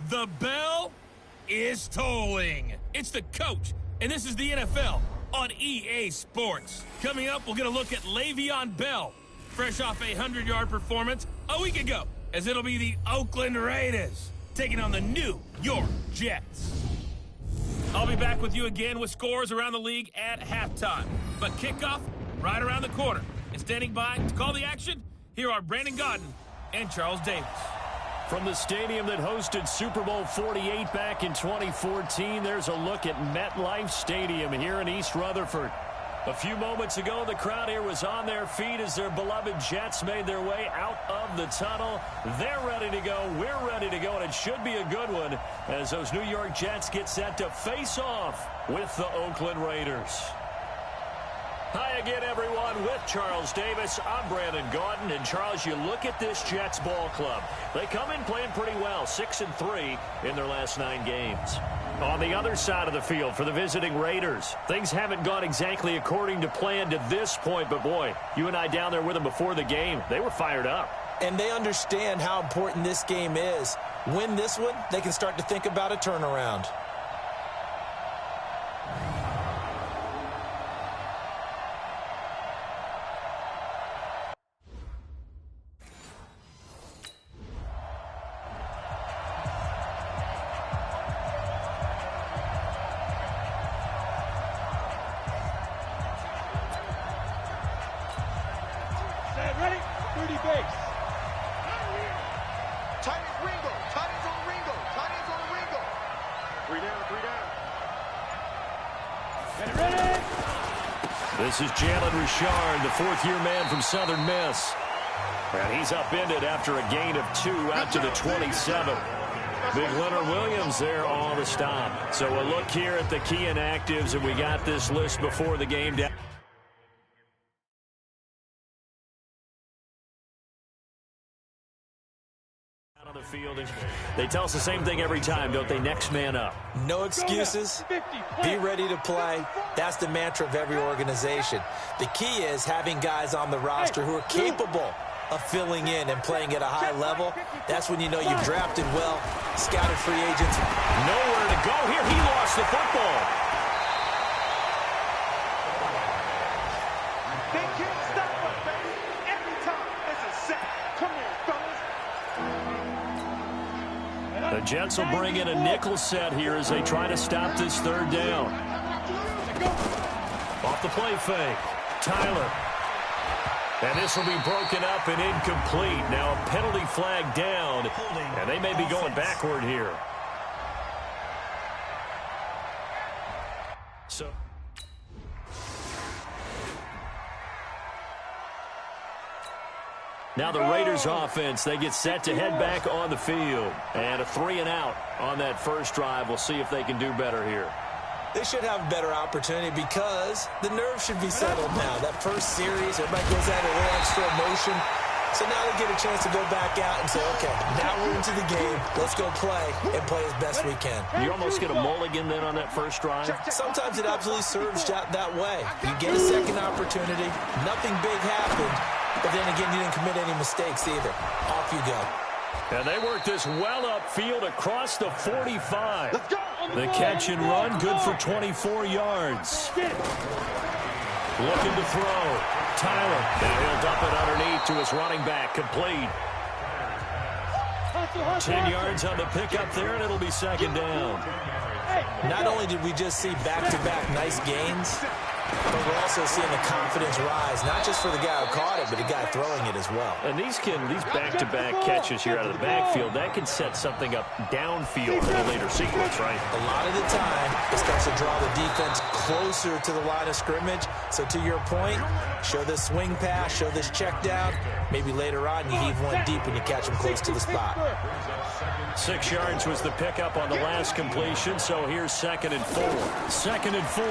The bell is tolling. It's the coach, and this is the NFL on EA Sports. Coming up, we'll get a look at Le'Veon Bell, fresh off a 100-yard performance a week ago, as it'll be the Oakland Raiders taking on the New York Jets. I'll be back with you again with scores around the league at halftime. But kickoff right around the corner. And standing by to call the action, here are Brandon Gaudin and Charles Davis. From the stadium that hosted Super Bowl 48 back in 2014, there's a look at MetLife Stadium here in East Rutherford. A few moments ago, the crowd here was on their feet as their beloved Jets made their way out of the tunnel. They're ready to go. We're ready to go, and it should be a good one as those New York Jets get set to face off with the Oakland Raiders. Hi again, everyone. With Charles Davis, I'm Brandon Gaudin. And, Charles, you look at this Jets ball club. They come in playing pretty well, 6-3 in their last 9 games. On the other side of the field for the visiting Raiders, things haven't gone exactly according to plan to this point. But, boy, you and I down there with them before the game, they were fired up. And they understand how important this game is. Win this one, they can start to think about a turnaround. This is Jalen Richard, the fourth-year man from Southern Miss. And he's upended after a gain of 2 out to the 27. Big Leonard Williams there on the stop. So a look here at the key inactives, and we got this list before the game down. On the field, they tell us the same thing every time, don't they? Next man up. No excuses. Be ready to play. That's the mantra of every organization. The key is having guys on the roster who are capable of filling in and playing at a high level. That's when you know you've drafted well, scouted free agents. Nowhere to go here. He lost the football. They can't stop us, baby. Every time it's a sack. Come on, fellas. The Jets will bring in a nickel set here as they try to stop this third down. Off the play fake. Tyler. And this will be broken up and incomplete. Now a penalty flag down, and they may be going backward here. So now the Raiders offense, they get set to head back on the field. And a 3-and-out on that first drive. We'll see if they can do better here. They should have a better opportunity because the nerves should be settled now. That first series, everybody goes at it a little extra emotion. So now they get a chance to go back out and say, okay, now we're into the game. Let's go play and play as best we can. You almost get a mulligan then on that first drive? Sometimes it absolutely serves that way. You get a second opportunity. Nothing big happened. But then again, you didn't commit any mistakes either. Off you go. And they work this well upfield across the 45. The catch and run, good for 24 yards. Looking to throw. Tyler. Now he'll dump it underneath to his running back. Complete. 10 yards on the pickup there, and it'll be second down. Not only did we just see back-to-back nice gains, but we're also seeing the confidence rise, not just for the guy who caught it, but the guy throwing it as well. And these back-to-back catches here out of the backfield, that can set something up downfield in a later sequence, right? A lot of the time, it starts to draw the defense closer to the line of scrimmage. So to your point, show this swing pass, show this check down. Maybe later on you heave one deep and you catch him close to the spot. 6 yards was the pickup on the last completion, so here's 2nd and 4. 2nd and 4.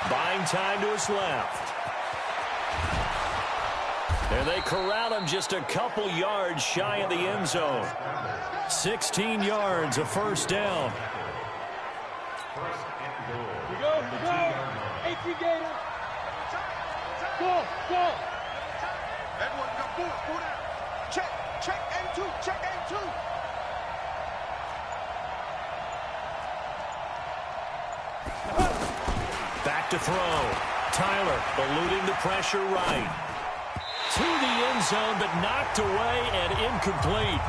Buying time to his left. And they corral him just a couple yards shy of the end zone. 16 yards, a first down. We go. 18 Gator. Go. Everyone come forward. Check, and 2, check, and Back to throw. Tyler eluding the pressure right. To the end zone, but knocked away and incomplete.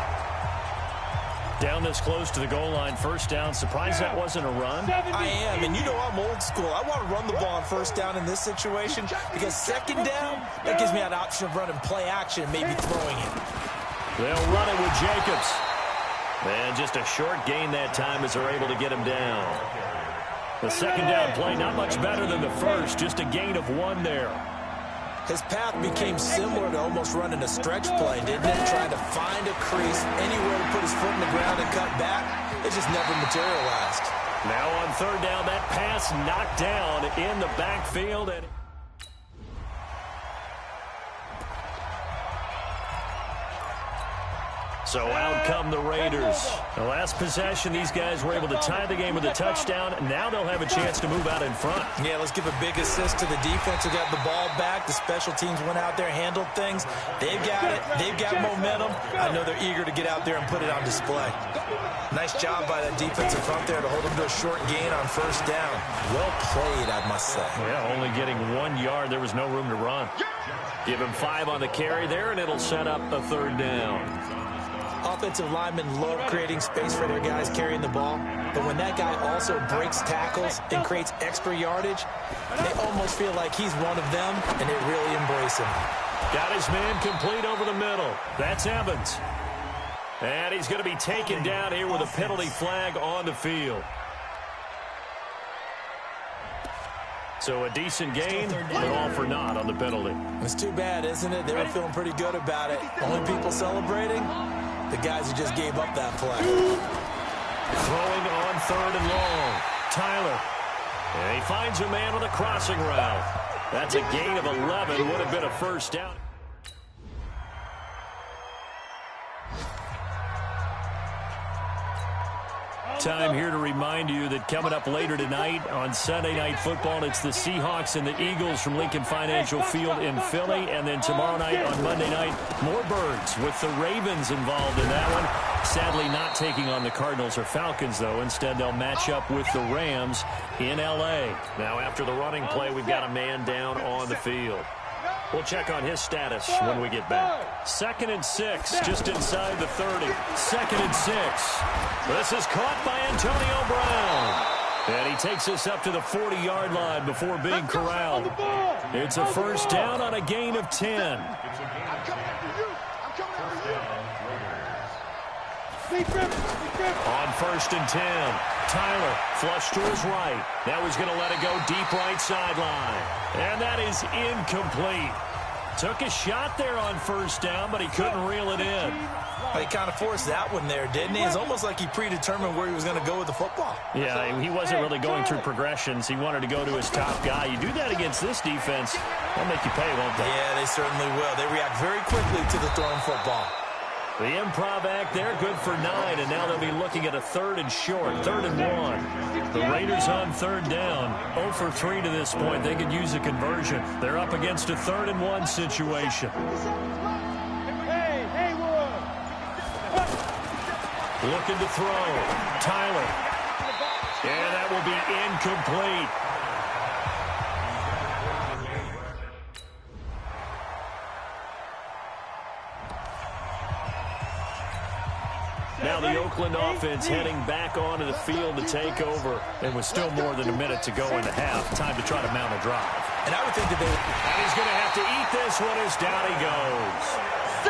Down this close to the goal line, first down. Surprised that wasn't a run? I am, and you know I'm old school. I want to run the ball on first down in this situation because second down, that gives me an option of running play action and maybe throwing it. They'll run it with Jacobs. And just a short gain that time as they're able to get him down. The second down play, not much better than the first, just a gain of 1 there. His path became similar to almost running a stretch play, didn't it? Trying to find a crease, anywhere to put his foot in the ground and cut back. It just never materialized. Now on third down, that pass knocked down in the backfield. And so out come the Raiders. The last possession, these guys were able to tie the game with a touchdown. Now they'll have a chance to move out in front. Yeah, let's give a big assist to the defense who got the ball back. The special teams went out there, handled things. They've got it. They've got momentum. I know they're eager to get out there and put it on display. Nice job by that defensive front there to hold them to a short gain on first down. Well played, I must say. Yeah, only getting 1 yard. There was no room to run. Give him 5 on the carry there, and it'll set up a third down. Offensive linemen love creating space for their guys carrying the ball, but when that guy also breaks tackles and creates extra yardage, they almost feel like he's one of them, and they really embrace him. Got his man complete over the middle. That's Evans. And he's going to be taken down here with a penalty flag on the field. So a decent gain, but all for naught on the penalty. It's too bad, isn't it? They were feeling pretty good about it. Only people celebrating? The guys who just gave up that play. Throwing on third and long. Tyler. And he finds a man with a crossing route. That's a gain of 11. Would have been a first down. Time here to remind you that coming up later tonight on Sunday Night Football, it's the Seahawks and the Eagles from Lincoln Financial Field in Philly. And then tomorrow night on Monday night, more Birds with the Ravens involved in that one. Sadly not taking on the Cardinals or Falcons, though. Instead, they'll match up with the Rams in L.A. Now, after the running play, we've got a man down on the field. We'll check on his status when we get back. 2nd and 6, just inside the 30. 2nd and 6. This is caught by Antonio Brown. And he takes us up to the 40-yard line before being corralled. It's a first down on a gain of 10. On 1st and 10, Tyler flush to his right. Now he's going to let it go deep right sideline. And that is incomplete. Took a shot there on first down, but he couldn't reel it in. Well, he kind of forced that one there, didn't he? It's almost like he predetermined where he was going to go with the football. Yeah, he wasn't really going through progressions. He wanted to go to his top guy. You do that against this defense, they'll make you pay, won't they? Yeah, they certainly will. They react very quickly to the thrown football. The improv act there, good for 9, and now they'll be looking at a 3rd and short, 3rd and 1. The Raiders on 3rd down, 0 for 3 to this point. They could use a conversion. They're up against a 3rd and 1 situation. Looking to throw. Tyler. And that will be incomplete. Now the Oakland offense heading back onto the field to take over. And with still more than a minute to go in the half, time to try to mount a drive. And I would think that they... And he's going to have to eat this one as down he goes.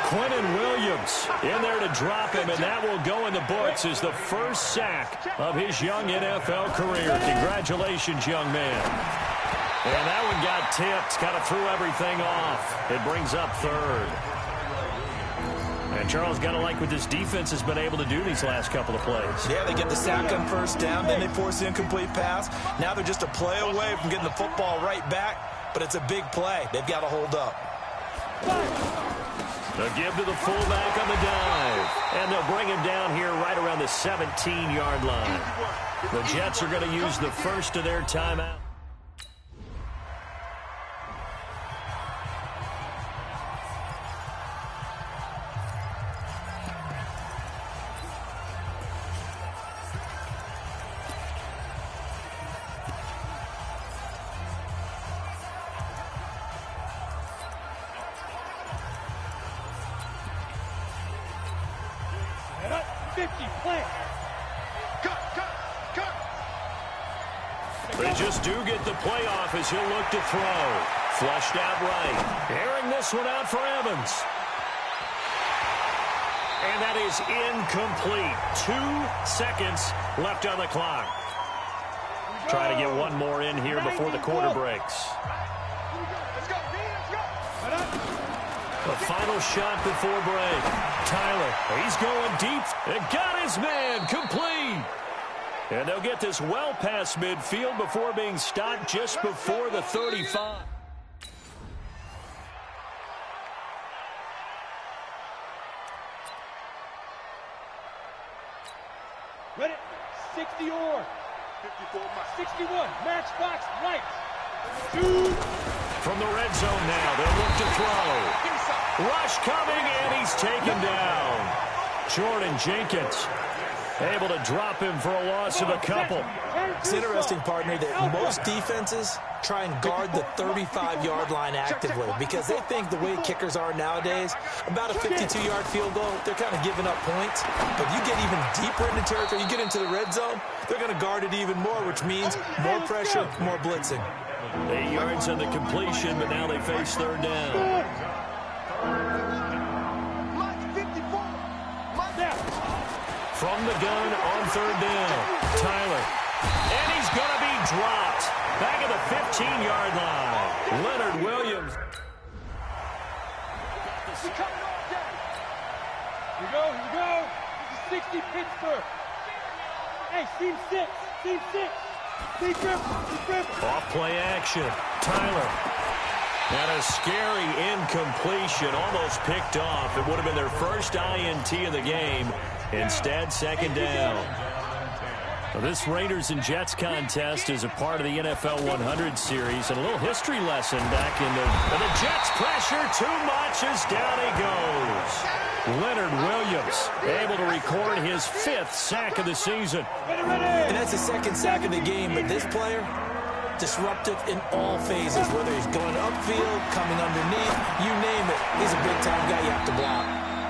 Quentin Williams in there to drop him, and that will go in the books as the first sack of his young NFL career. Congratulations, young man. And that one got tipped, kind of threw everything off. It brings up 3rd. And Charles, got to like what this defense has been able to do these last couple of plays. Yeah, they get the sack on first down, then they force the incomplete pass. Now they're just a play away from getting the football right back, but it's a big play. They've got to hold up. They'll give to the fullback on the dive. And they'll bring him down here right around the 17-yard line. The Jets are going to use the first of their timeout. 50, play. Cut. They just do get the playoff as he'll look to throw. Flushed out right. Airing this one out for Evans. And that is incomplete. 2 seconds left on the clock. Try to get one more in here before the quarter breaks. The final shot before break. Tyler, he's going deep. And got his man complete. And they'll get this well past midfield before being stopped just before the 35. Ready? 60 or 61. Matchbox right. From the red zone now, they'll look to throw. Rush coming, and he's taken down. Jordan Jenkins able to drop him for a loss of a couple. It's interesting, partner, that most defenses try and guard the 35-yard line actively because they think the way kickers are nowadays, about a 52-yard field goal, they're kind of giving up points. But you get even deeper into territory, you get into the red zone, they're going to guard it even more, which means more pressure, more blitzing. 8 yards on the completion, but now they face third down. From the gun on third down, Tyler. And he's going to be dropped. Back at the 15-yard line. Leonard Williams. Here we go. This is 60 Pittsburgh. Hey, team 6. Deep grip. Off play action. Tyler. And a scary incompletion, almost picked off. It would have been their first INT of the game. Instead, second down. Well, this Raiders and Jets contest is a part of the NFL 100 series, and a little history lesson back in the Jets pressure too much as down he goes. Leonard Williams able to record his 5th sack of the season. And that's the 2nd sack of the game, but this player, disruptive in all phases, whether he's going upfield, coming underneath, you name it. He's a big-time guy you have to block.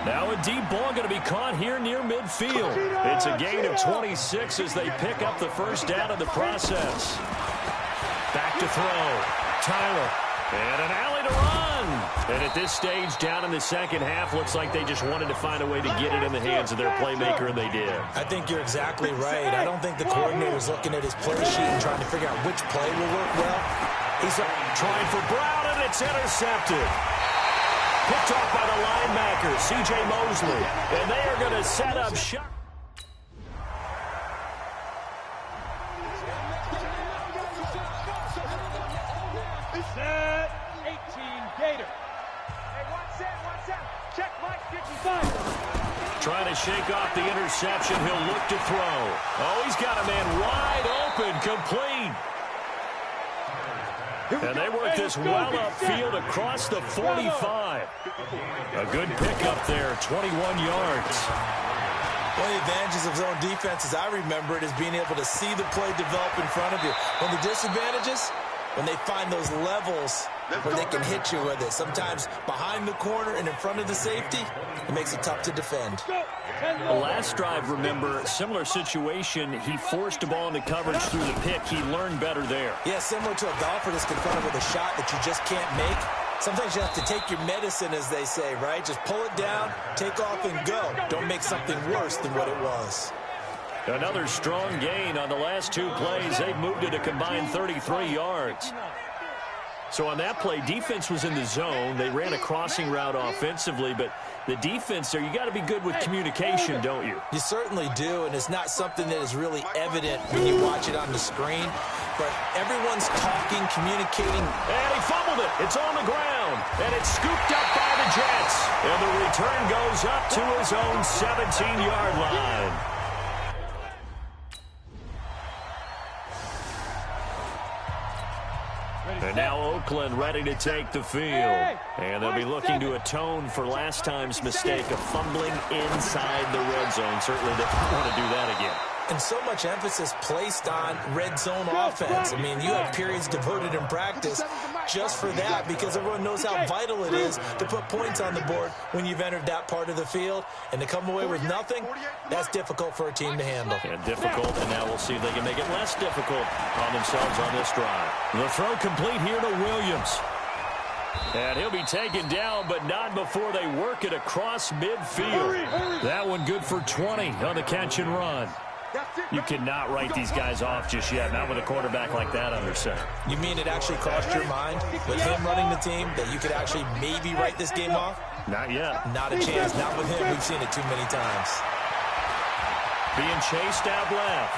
Now a deep ball going to be caught here near midfield. It's a gain of 26 as they pick up the first down in the process. Back to throw. Tyler. And an alley to run. And at this stage, down in the second half, looks like they just wanted to find a way to get it in the hands of their playmaker, and they did. I think you're exactly right. I don't think the coordinator's looking at his play sheet and trying to figure out which play will work well. He's trying for Brown, and it's intercepted. Picked off by the linebacker, C.J. Mosley. And they are going to set up shot. Set 18 Gator. Hey, one set. Check Mike 55. Trying to shake off the interception. He'll look to throw. Oh, he's got a man wide open, complete. And they work this well upfield across the 45. A good pickup there, 21 yards. One of the advantages of zone defense, as I remember it, is being able to see the play develop in front of you. One of the disadvantages, when they find those levels where they can hit you with it. Sometimes behind the corner and in front of the safety, it makes it tough to defend. The last drive, remember, similar situation. He forced a ball into coverage through the pick. He learned better there. Yeah, similar to a golfer that's confronted with a shot that you just can't make. Sometimes you have to take your medicine, as they say, right? Just pull it down, take off, and go. Don't make something worse than what it was. Another strong gain on the last 2 plays. They've moved it a combined 33 yards. So on that play, defense was in the zone. They ran a crossing route offensively, but the defense there, you got to be good with communication, don't you? You certainly do, and it's not something that is really evident when you watch it on the screen. But everyone's talking, communicating. And he fumbled it. It's on the ground. And it's scooped up by the Jets. And the return goes up to his own 17-yard line. And now Oakland ready to take the field. And they'll be looking to atone for last time's mistake of fumbling inside the red zone. Certainly they don't want to do that again. And so much emphasis placed on red zone offense. I mean, you have periods devoted in practice just for that, because everyone knows how vital it is to put points on the board when you've entered that part of the field. And to come away with nothing, that's difficult for a team to handle. Yeah, difficult, and now we'll see if they can make it less difficult on themselves on this drive. The throw complete here to Williams. And he'll be taken down, but not before they work it across midfield. That one good for 20 on the catch and run. You cannot write these guys off just yet, not with a quarterback like that under center. You mean it actually crossed your mind with him running the team that you could actually maybe write this game off? Not yet. Not a chance. Not with him. We've seen it too many times. Being chased out left.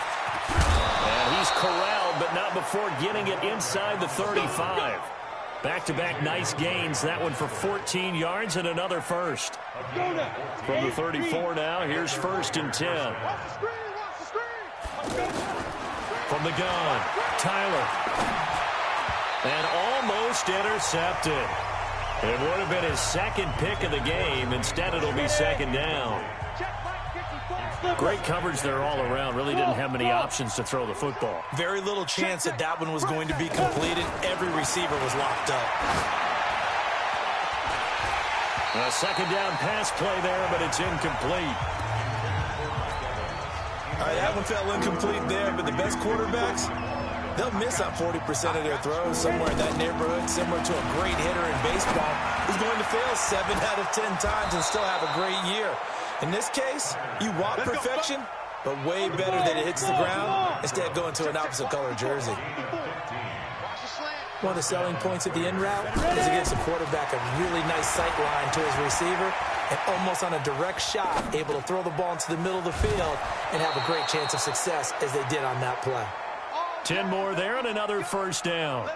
And he's corralled, but not before getting it inside the 35. Back-to-back nice gains. That one for 14 yards and another first. From the 34 now, here's 1st and 10. From the gun, Tyler. And almost intercepted. It would have been his second pick of the game. Instead, it'll be 2nd down. Great coverage there all around. Really didn't have many options to throw the football. Very little chance that that one was going to be completed. Every receiver was locked up. A 2nd down pass play there, but it's incomplete. All right, that one fell incomplete there, but the best quarterbacks, they'll miss on 40% of their throws, somewhere in that neighborhood, similar to a great hitter in baseball who's going to fail 7 out of 10 times and still have a great year. In this case, you want perfection, but way better that it hits the ground instead of going to an opposite color jersey. One of the selling points of the in route is it gives the quarterback a really nice sight line to his receiver and almost on a direct shot able to throw the ball into the middle of the field and have a great chance of success as they did on that play. 10 more there and another 1st down.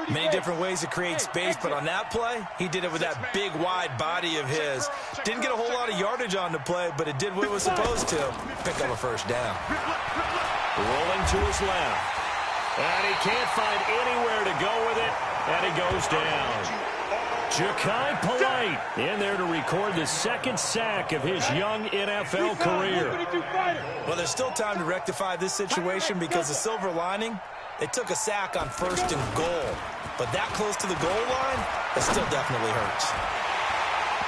Many different ways to create space, but on that play, he did it with that big, wide body of his. Didn't get a whole lot of yardage on the play, but it did what it was supposed to. Pick up a 1st down. Rolling to his left. And he can't find anywhere to go with it, and he goes down. Ja'Kai Polite in there to record the 2nd sack of his young NFL career. Well, there's still time to rectify this situation because the silver lining, they took a sack on 1st and goal. But that close to the goal line, it still definitely hurts.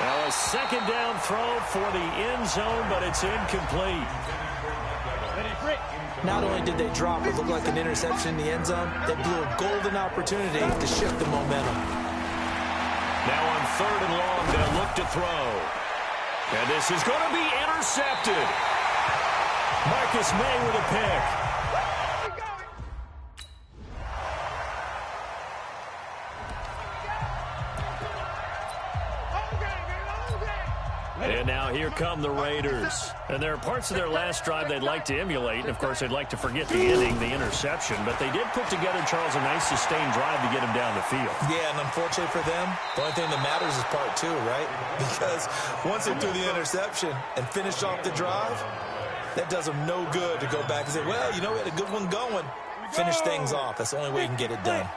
Now a 2nd down throw for the end zone, but it's incomplete. Not only did they drop what looked like an interception in the end zone, they blew a golden opportunity to shift the momentum. Now on 3rd and long, they'll look to throw. And this is going to be intercepted. Marcus May with a pick. And now here come the Raiders. And there are parts of their last drive they'd like to emulate. And, of course, they'd like to forget the ending, the interception. But they did put together, Charles, a nice sustained drive to get him down the field. Yeah, and unfortunately for them, the only thing that matters is part 2, right? Because once they threw the interception and finished off the drive, that does them no good to go back and say, well, you know, we had a good one going. Finish things off. That's the only way you can get it done.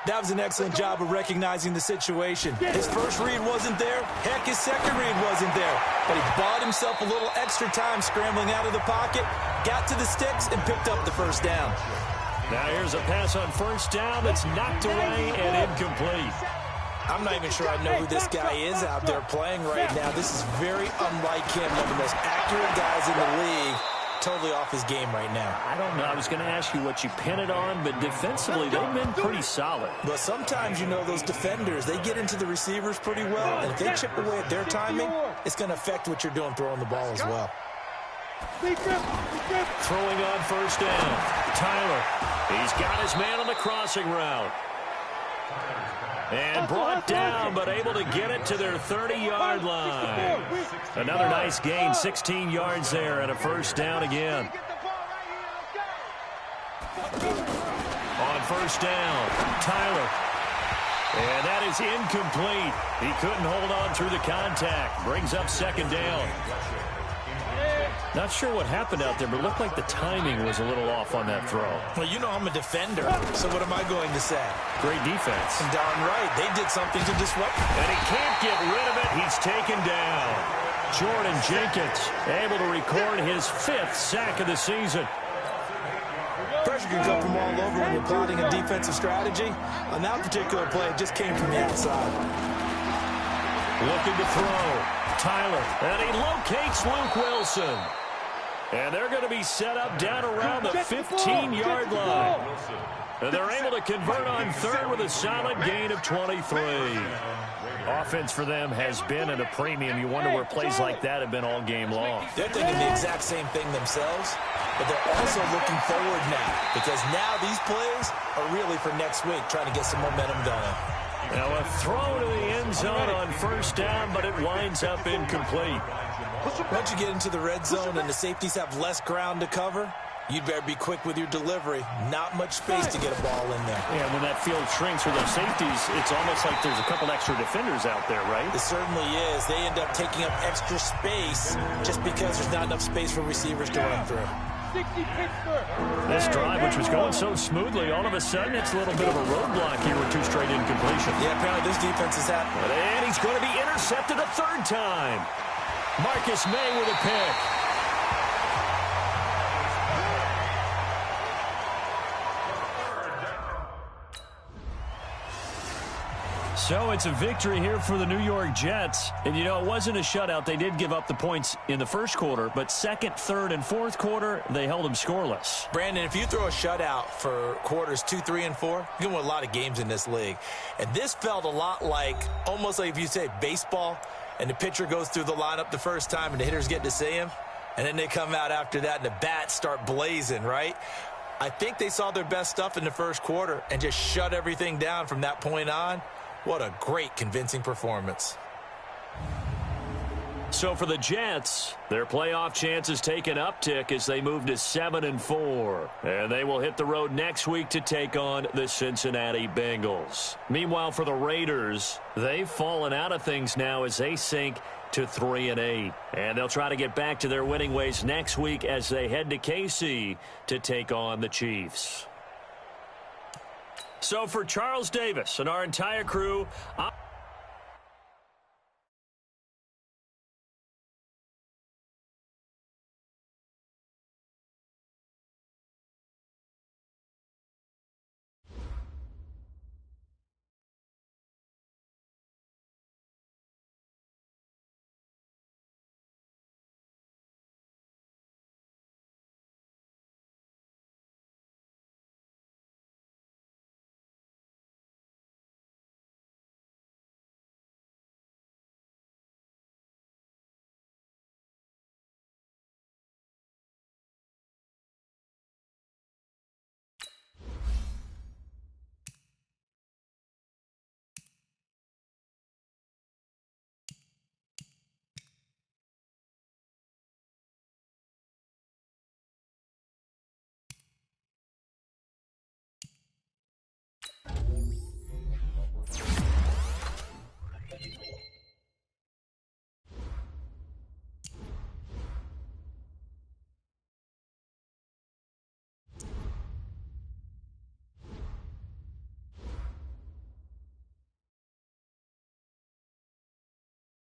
That was an excellent job of recognizing the situation. His first read wasn't there. Heck, his second read wasn't there. But he bought himself a little extra time scrambling out of the pocket, got to the sticks, and picked up the 1st down. Now here's a pass on 1st down that's knocked away and incomplete. I'm not even sure I know who this guy is out there playing right now. This is very unlike him, one of the most accurate guys in the league. Totally off his game right now. I don't know. I was going to ask you what you pin it on, but defensively, they've been pretty solid. But sometimes, you know, those defenders, they get into the receivers pretty well, and if they chip away at their timing, it's going to affect what you're doing throwing the ball as well. Throwing on 1st down. Tyler. He's got his man on the crossing route. And brought down, but able to get it to their 30-yard line. Another nice gain, 16 yards there, and a 1st down again. On 1st down, Tyler. And that is incomplete. He couldn't hold on through the contact. Brings up 2nd down. Not sure what happened out there, but it looked like the timing was a little off on that throw. Well, you know I'm a defender, so what am I going to say? Great defense. Darn right. They did something to disrupt him. And he can't get rid of it. He's taken down. Jordan Jenkins able to record his 5th sack of the season. Pressure can come from all over when you're plotting a defensive strategy. On that particular play, it just came from the outside. Looking to throw. Tyler, and he locates Luke Wilson. And they're going to be set up down around the 15-yard line. And they're able to convert on third with a solid gain of 23. Offense for them has been at a premium. You wonder where plays like that have been all game long. They're thinking the exact same thing themselves, but they're also looking forward now, because now these plays are really for next week, trying to get some momentum going. Now a throw to the end zone on first down, but it winds up incomplete. Once you get into the red zone and the safeties have less ground to cover, you'd better be quick with your delivery. Not much space to get a ball in there. Yeah, when that field shrinks for those safeties, it's almost like there's a couple extra defenders out there, right? It certainly is. They end up taking up extra space just because there's not enough space for receivers to run through. 60 Pittsburgh. This drive, which was going so smoothly, all of a sudden it's a little bit of a roadblock here with 2 straight incompletions. Yeah, apparently this defense is happening. And he's going to be intercepted a third time. Marcus May with a pick. So it's a victory here for the New York Jets. And, you know, it wasn't a shutout. They did give up the points in the first quarter, but second, third, and fourth quarter, they held them scoreless. Brandon, if you throw a shutout for quarters 2, 3, and 4, you can win a lot of games in this league. And this felt a lot like, almost like if you say baseball, and the pitcher goes through the lineup the first time and the hitters get to see him, and then they come out after that and the bats start blazing, right? I think they saw their best stuff in the first quarter and just shut everything down from that point on. What a great, convincing performance. So for the Jets, their playoff chances take an uptick as they move to 7-4. And they will hit the road next week to take on the Cincinnati Bengals. Meanwhile, for the Raiders, they've fallen out of things now as they sink to 3-8. And they'll try to get back to their winning ways next week as they head to KC to take on the Chiefs. So for Charles Davis and our entire crew,